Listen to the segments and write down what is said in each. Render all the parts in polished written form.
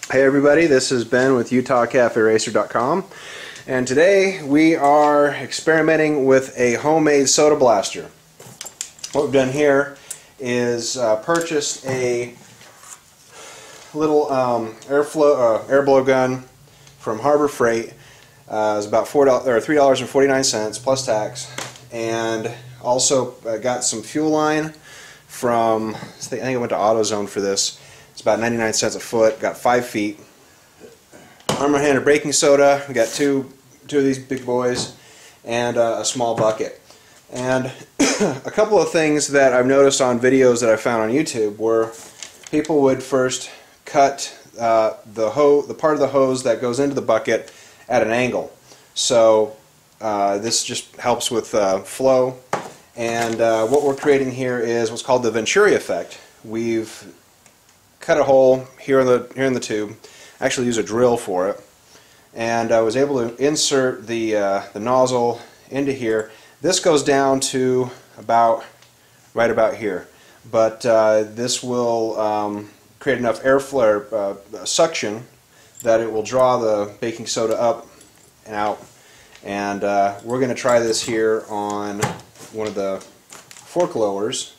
Hey everybody, this is Ben with UtahCafeRacer.com, and today we are experimenting with a homemade soda blaster. What we've done here is purchased a little air blow gun from Harbor Freight. It was about $3.49 plus tax, and also got some fuel line from, I think I went to AutoZone for this. It's about 99 cents a foot. Got 5 feet. Armor Hammer baking soda. We got two of these big boys, and a small bucket. And a couple of things that I've noticed on videos that I found on YouTube were people would first cut the part of the hose that goes into the bucket at an angle. So this just helps with flow. And what we're creating here is what's called the Venturi effect. We've cut a hole here in the tube. I actually use a drill for it, and I was able to insert the nozzle into here. This goes down to right about here, but this will create enough airflow, suction, that it will draw the baking soda up and out. And we're going to try this here on one of the fork lowers,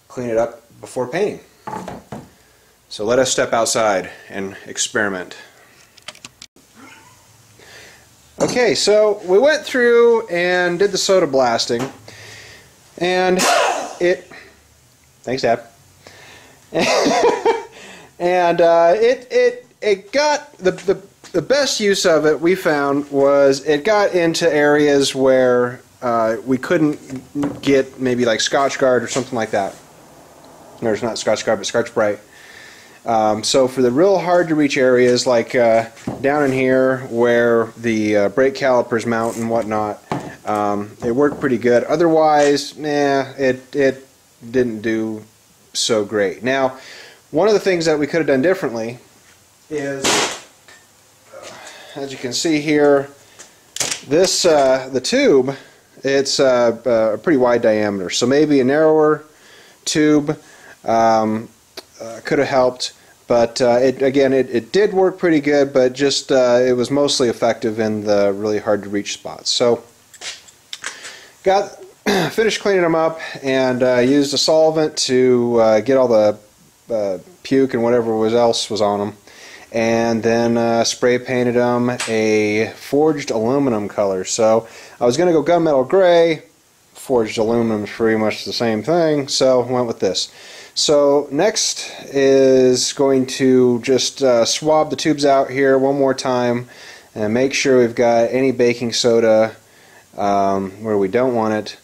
clean it up before painting. So let us step outside and experiment. Okay, so we went through and did the soda blasting, and thanks Dad. And it got the best use of it we found was it got into areas where we couldn't get maybe like Scotchgard or something like that. No, it's not Scotchgard, but Scotch-Brite. So for the real hard to reach areas like down in here where the brake calipers mount and whatnot, it worked pretty good. Otherwise, it didn't do so great. Now, one of the things that we could have done differently is, as you can see here, this the tube, it's a pretty wide diameter, so maybe a narrower tube could have helped, but it did work pretty good, but just it was mostly effective in the really hard to reach spots. So finished cleaning them up, and used a solvent to get all the puke and whatever else was on them, and then spray painted them a forged aluminum color. So I was going to go gunmetal gray. Forged aluminum is pretty much the same thing, so went with this. So next is going to just swab the tubes out here one more time and make sure we've got any baking soda where we don't want it,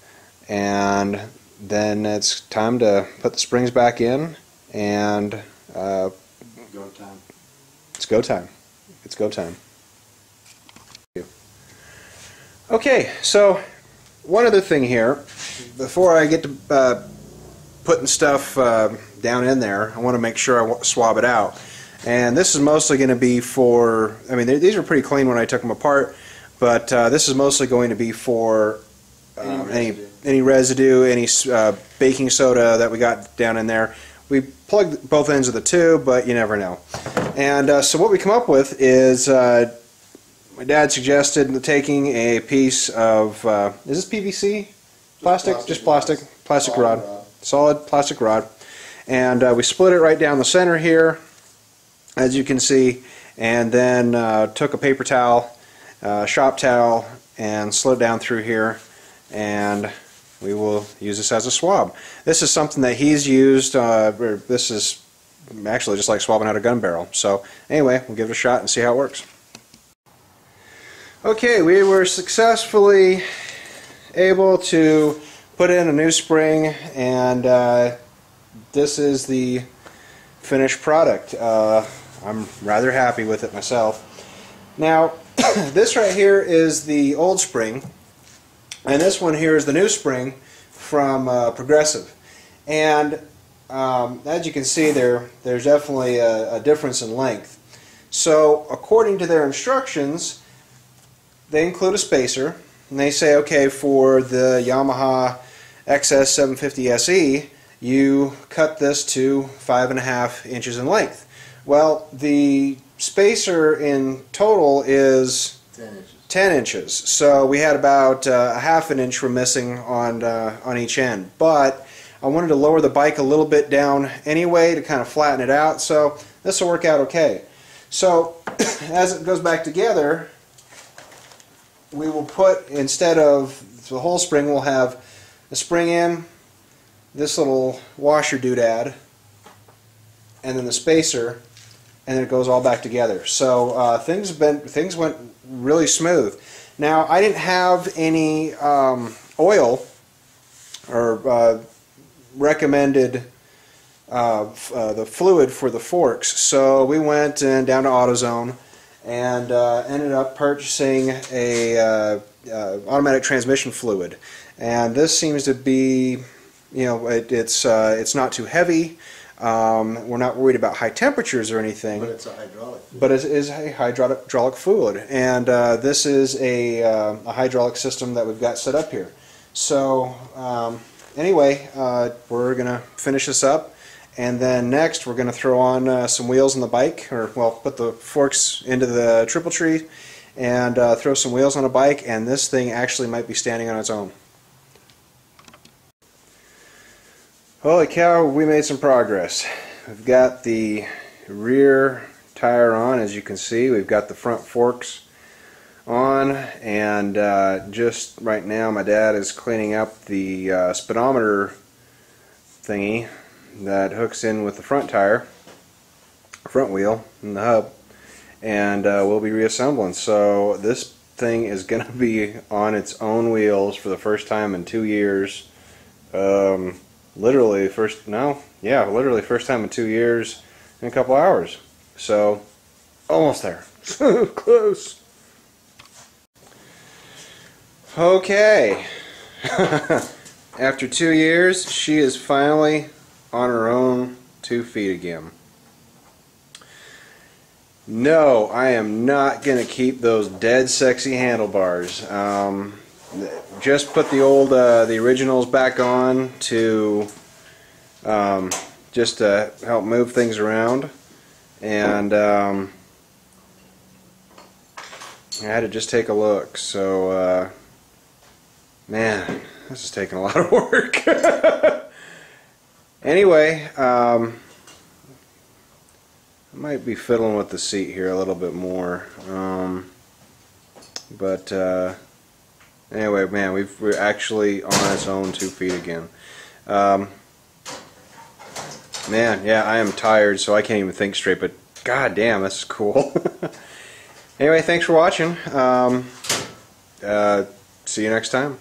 and then it's time to put the springs back in, and go time. It's go time. It's go time. Okay, so one other thing here before I get to putting stuff down in there, I want to make sure I swab it out. And this is mostly going to be for, I mean, these were pretty clean when I took them apart, but this is mostly going to be for any residue, any baking soda that we got down in there. We plugged both ends of the tube, but you never know. And so what we come up with is, my dad suggested taking a piece of, is this PVC? Plastic? Just plastic. Plastic rod. Solid plastic rod. And we split it right down the center here, as you can see, and then took a paper towel, shop towel, and slid it down through here, and we will use this as a swab. This is something that he's used, this is actually just like swabbing out a gun barrel. So anyway, we'll give it a shot and see how it works. Okay, we were successfully able to put in a new spring, and this is the finished product. I'm rather happy with it myself. Now, this right here is the old spring, and this one here is the new spring from Progressive. And as you can see, there's definitely a difference in length. So, according to their instructions, they include a spacer, and they say, okay, for the Yamaha XS750 SE, you cut this to 5.5 inches in length. Well, the spacer in total is 10 inches. 10 inches. So we had about a half an inch we're missing on each end. But I wanted to lower the bike a little bit down anyway to kind of flatten it out. So this will work out okay. So as it goes back together, we will put, instead of the whole spring, we'll have a spring in, this little washer doodad, and then the spacer, and then it goes all back together. So things went really smooth. Now I didn't have any oil or recommended the fluid for the forks, so we went down to AutoZone and ended up purchasing a automatic transmission fluid. And this seems to be, you know, it's not too heavy. We're not worried about high temperatures or anything. But it's a hydraulic fluid. But it is a hydraulic fluid, and this is a hydraulic system that we've got set up here. So anyway, we're gonna finish this up, and then next we're gonna throw on some wheels on the bike, or well, put the forks into the triple tree and throw some wheels on a bike, and this thing actually might be standing on its own. Holy cow, we made some progress. We've got the rear tire on, as you can see. We've got the front forks on, and just right now my dad is cleaning up the speedometer thingy that hooks in with the front tire, front wheel, and the hub, and we'll be reassembling. So this thing is going to be on its own wheels for the first time in 2 years. Literally first time in 2 years in a couple hours. So almost there. Close. Okay. After 2 years, she is finally on her own 2 feet again. No, I am not going to keep those dead sexy handlebars. Just put the old, the originals back on to just to help move things around, and I had to just take a look. So man, this is taking a lot of work. Anyway, I might be fiddling with the seat here a little bit more, but anyway, man, we're actually on its own 2 feet again. Man, yeah, I am tired, so I can't even think straight, but god damn, this is cool. Anyway, thanks for watching. See you next time.